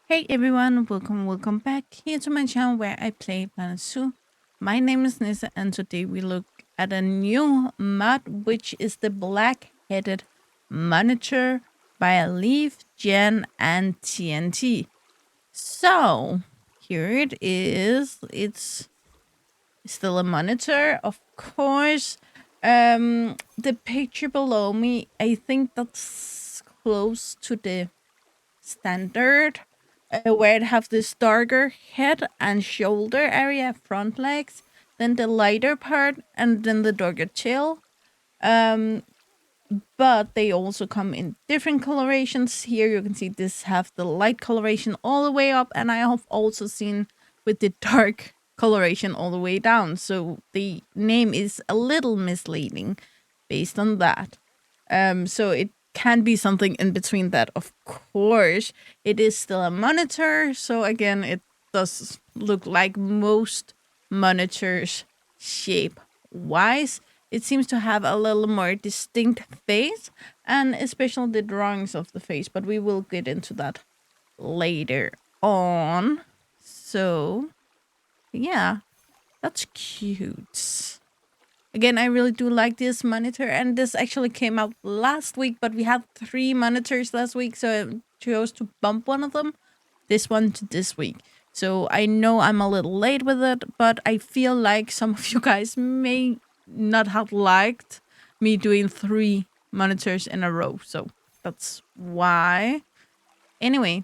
Hey everyone, welcome back here to my channel where I play Planet Zoo. My name is Nissa and today we look at a new mod which is the black-headed monitor by Leaf, Jen, and TNT. So here it is. It's still a monitor, of course. The picture below me, I think that's close to the standard, where it have this darker head and shoulder area, front legs, then the lighter part, and then the darker tail. Um, but they also come in different colorations. Here you can see this have the light coloration all the way up, and I have also seen with the dark coloration all the way down. So the name is a little misleading based on that. So it can be something in between that. Of course, it is still a monitor. So again, it does look like most monitors shape wise. It seems to have a little more distinct face and especially the drawings of the face, but we will get into that later on. So yeah, that's cute. Again, I really do like this monitor, and this actually came out last week, but we had 3 monitors last week, so I chose to bump one of them, this one, to this week. So I know I'm a little late with it, but I feel like some of you guys may not have liked me doing 3 monitors in a row, so that's why. Anyway,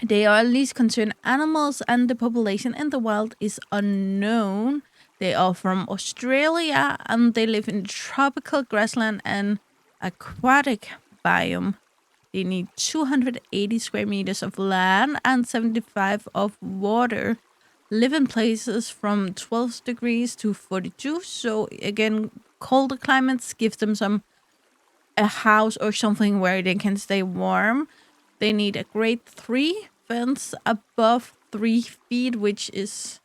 they are at least concerned animals and the population in the wild is unknown. They are from Australia and they live in tropical grassland and aquatic biome. They need 280 square meters of land and 75 of water. Live in places from 12 degrees to 42. So again, colder climates give them a house or something where they can stay warm. They need a grade 3 fence above 3 feet, which is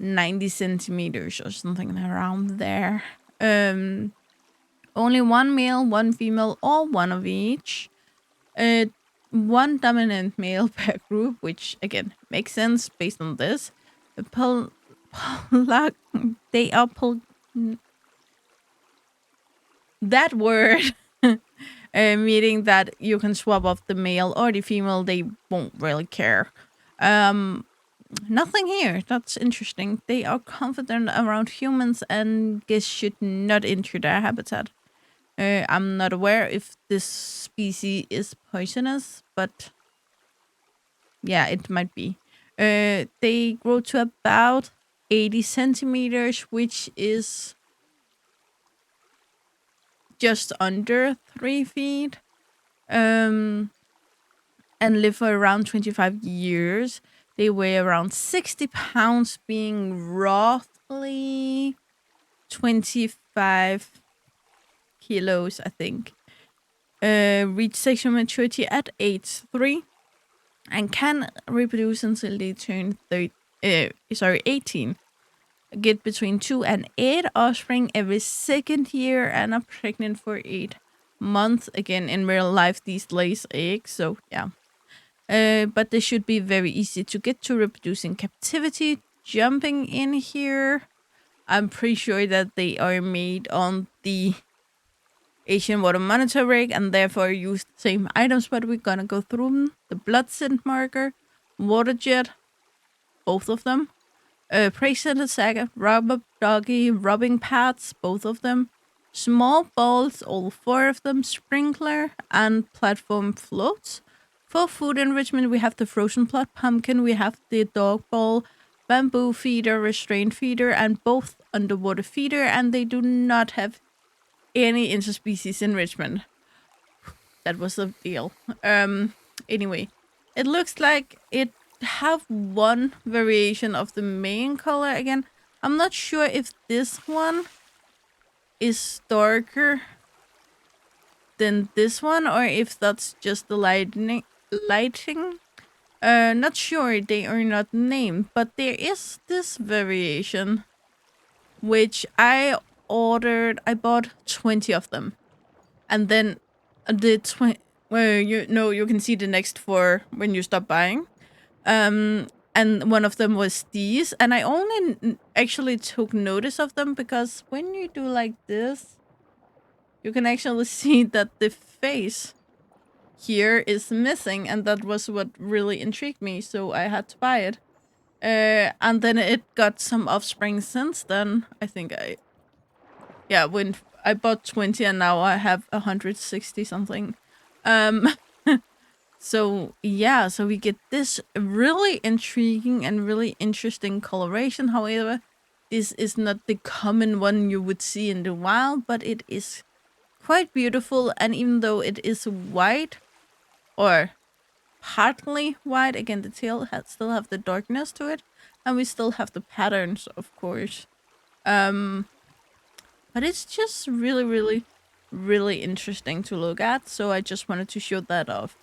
90 centimeters or something around there. Only one male, one female, or one of each. One dominant male per group, which again makes sense based on this. They are that word. Meaning that you can swap off the male or the female, they won't really care. Nothing here. That's interesting. They are confident around humans and guess should not enter their habitat. I'm not aware if this species is poisonous, but yeah, it might be. They grow to about 80 centimeters, which is just under 3 feet. And live for around 25 years. They weigh around 60 pounds, being roughly 25 kilos, I think. Reach sexual maturity at age 3 and can reproduce until they turn 18. Get between 2 and 8 offspring every second year and are pregnant for 8 months. Again, in real life, these lays eggs, so yeah. But they should be very easy to get to reproduce in captivity. Jumping in here, I'm pretty sure that they are made on the Asian water monitor rig and therefore use the same items, but we're gonna go through them. The blood scent marker, water jet, both of them. Prey scented saga, rubber doggy, rubbing pads, both of them. Small balls, all 4 of them. Sprinkler and platform floats. For food enrichment, we have the frozen plot pumpkin, we have the dog ball, bamboo feeder, restraint feeder, and both underwater feeder, and they do not have any interspecies enrichment. That was the deal. Anyway, it looks like it have one variation of the main color again. I'm not sure if this one is darker than this one or if that's just the lighting. Not sure, they are not named, but there is this variation which I bought 20 of them. And then the where you can see the next 4 when you stop buying. And one of them was these, and I only actually took notice of them because when you do like this, you can actually see that the face here is missing, and that was what really intrigued me, so I had to buy it. And then it got some offspring since then. I think when I bought 20 and now I have 160 something. Um, so yeah, so we get this really intriguing and really interesting coloration. However, this is not the common one you would see in the wild, but it is quite beautiful. And even though it is white or partly white, again, the tail still have the darkness to it, and we still have the patterns, of course. But it's just really, really, really interesting to look at. So I just wanted to show that off.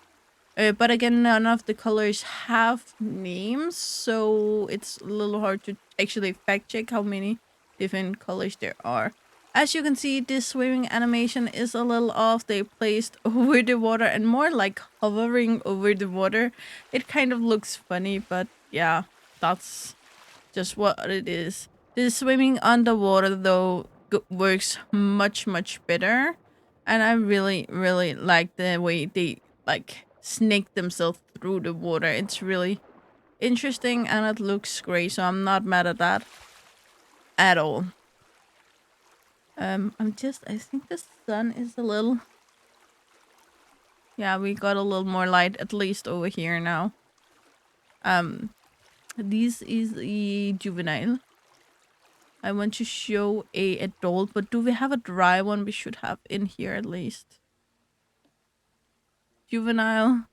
But again, none of the colors have names, so it's a little hard to actually fact check how many different colors there are. As you can see, this swimming animation is a little off. They placed over the water and more like hovering over the water. It kind of looks funny, but yeah, that's just what it is. The swimming underwater though works much better, and I really like the way they like snake themselves through the water. It's really interesting and it looks great, so I'm not mad at that at all. I think the sun is a little, yeah, we got a little more light at least over here now. This is a juvenile. I want to show a adult, but do we have a dry one? We should have in here at least. Juvenile.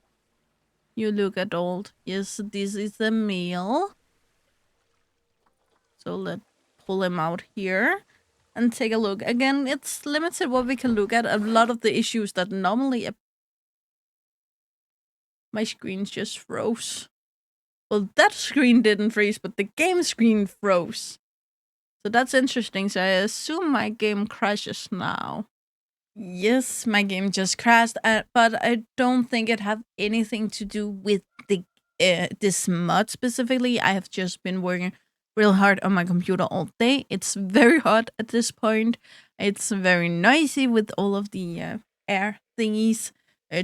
You look adult. Yes, this is a male. So let's pull him out here and take a look. Again, it's limited what we can look at. A lot of the issues that normally... My screen just froze. Well, that screen didn't freeze, but the game screen froze. So that's interesting. So I assume my game crashes now. Yes, my game just crashed, but I don't think it had anything to do with the this mod specifically. I have just been working real hard on my computer all day. It's very hot at this point. It's very noisy with all of the air thingies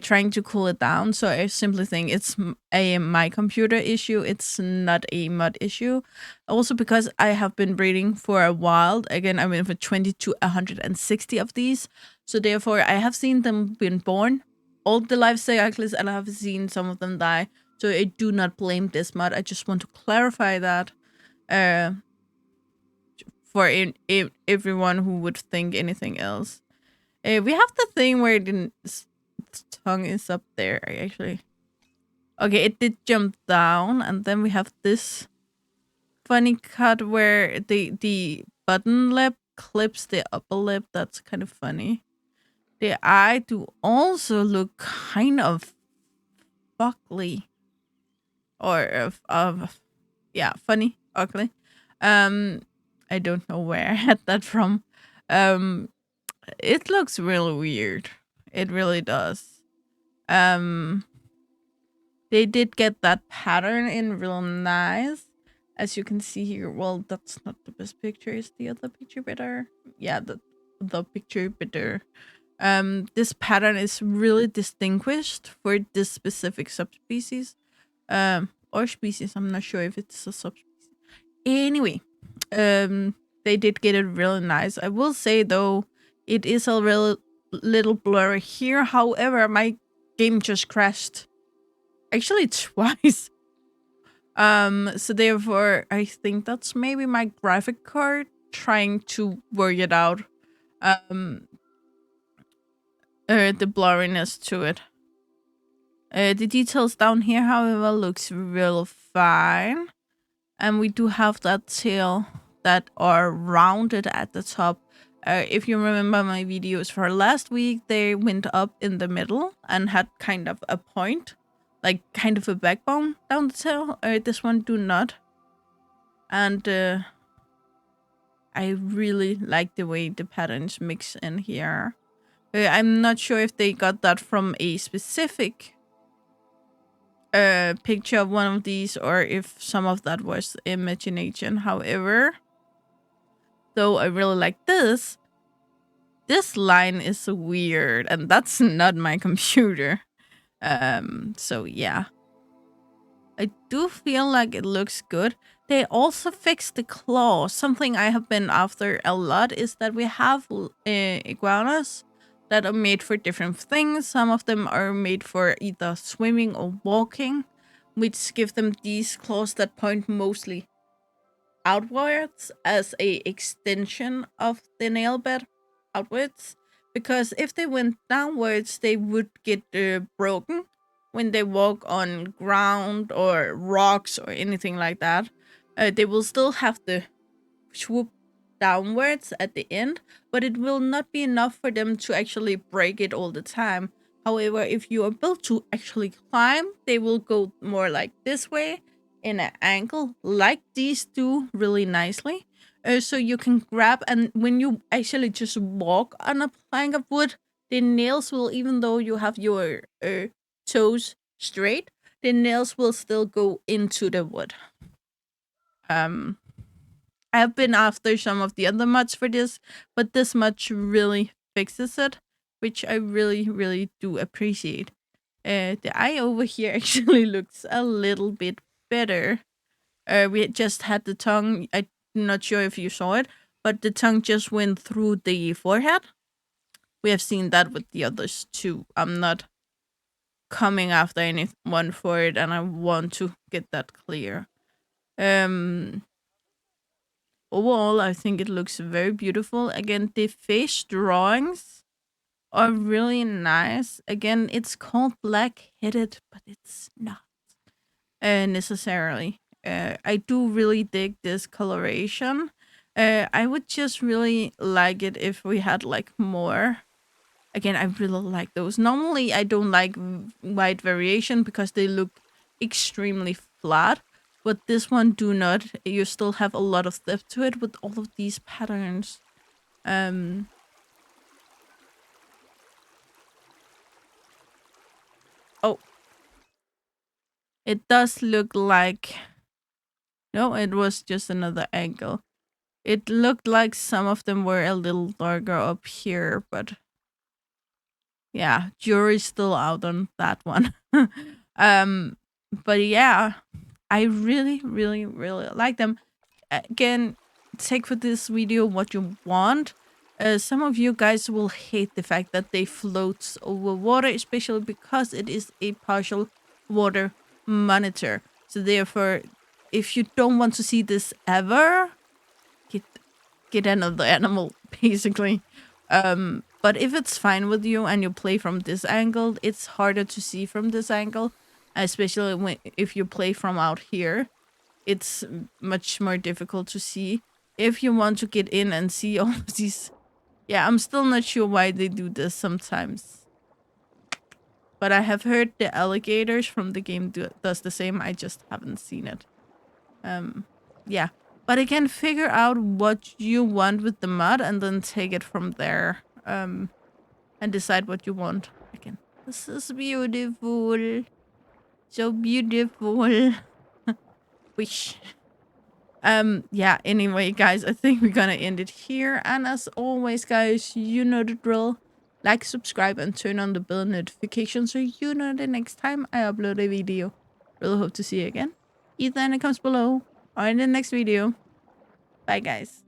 trying to cool it down. So I simply think it's a my computer issue. It's not a mod issue. Also because I have been breeding for a while. Again, I mean for 20 to 160 of these. So therefore, I have seen them being born, all the life cycles, and I have seen some of them die. So I do not blame this mod. I just want to clarify that for everyone who would think anything else. We have the thing where the tongue is up there, actually. Okay, it did jump down, and then we have this funny cut where the bottom lip clips the upper lip. That's kind of funny. The eye do also look kind of ugly. Or yeah, funny, ugly. I don't know where I had that from. It looks really weird. It really does. They did get that pattern in real nice. As you can see here, well, that's not the best picture. Is the other picture better? Yeah, the picture better. This pattern is really distinguished for this specific subspecies, or species. I'm not sure if it's a subspecies. Anyway, they did get it really nice. I will say though, it is a real little blurry here. However, my game just crashed, actually twice. So therefore, I think that's maybe my graphic card trying to work it out. The blurriness to it. The details down here, however, looks real fine. And we do have that tail that are rounded at the top. If you remember my videos for last week, they went up in the middle and had kind of a point, like kind of a backbone down the tail. This one do not. And I really like the way the patterns mix in here. I'm not sure if they got that from a specific picture of one of these or if some of that was imagination. However, though I really like this line is weird and that's not my computer. So yeah. I do feel like it looks good. They also fixed the claw. Something I have been after a lot is that we have iguanas that are made for different things. Some of them are made for either swimming or walking, which give them these claws that point mostly outwards as a extension of the nail bed outwards. Because if they went downwards, they would get broken when they walk on ground or rocks or anything like that. They will still have the swoop downwards at the end, but it will not be enough for them to actually break it all the time. However, if you are built to actually climb, they will go more like this way in an angle like these do really nicely. So you can grab, and when you actually just walk on a plank of wood, the nails will, even though you have your toes straight, the nails will still go into the wood. Um, I've been after some of the other mods for this, but this much really fixes it, which I really, really do appreciate. The eye over here actually looks a little bit better. We just had the tongue. I'm not sure if you saw it, but the tongue just went through the forehead. We have seen that with the others too. I'm not coming after anyone for it, and I want to get that clear. Um, Overall, I think it looks very beautiful. Again, the face drawings are really nice. Again, it's called black-headed, but it's not necessarily. I do really dig this coloration. I would just really like it if we had like more. Again, I really like those. Normally, I don't like white variation because they look extremely flat. But this one do not. You still have a lot of depth to it with all of these patterns. Um, oh, it does look like... No, it was just another angle. It looked like some of them were a little darker up here, but yeah, jury's still out on that one. um, but yeah, I really, really, really like them. Again, take for this video what you want. Some of you guys will hate the fact that they float over water, especially because it is a partial water monitor. So therefore, if you don't want to see this ever, get another animal, basically. But if it's fine with you and you play from this angle, it's harder to see from this angle, especially if you play from out here. It's much more difficult to see. If you want to get in and see all of these... Yeah, I'm still not sure why they do this sometimes. But I have heard the alligators from the game does the same. I just haven't seen it. Yeah. But again, figure out what you want with the mod and then take it from there. And decide what you want. Again, this is beautiful. So beautiful. Wish. Yeah, anyway, guys, I think we're gonna end it here. And as always, guys, you know the drill. Like, subscribe, and turn on the bell notification so you know the next time I upload a video. Really hope to see you again, either in the comments below or in the next video. Bye, guys.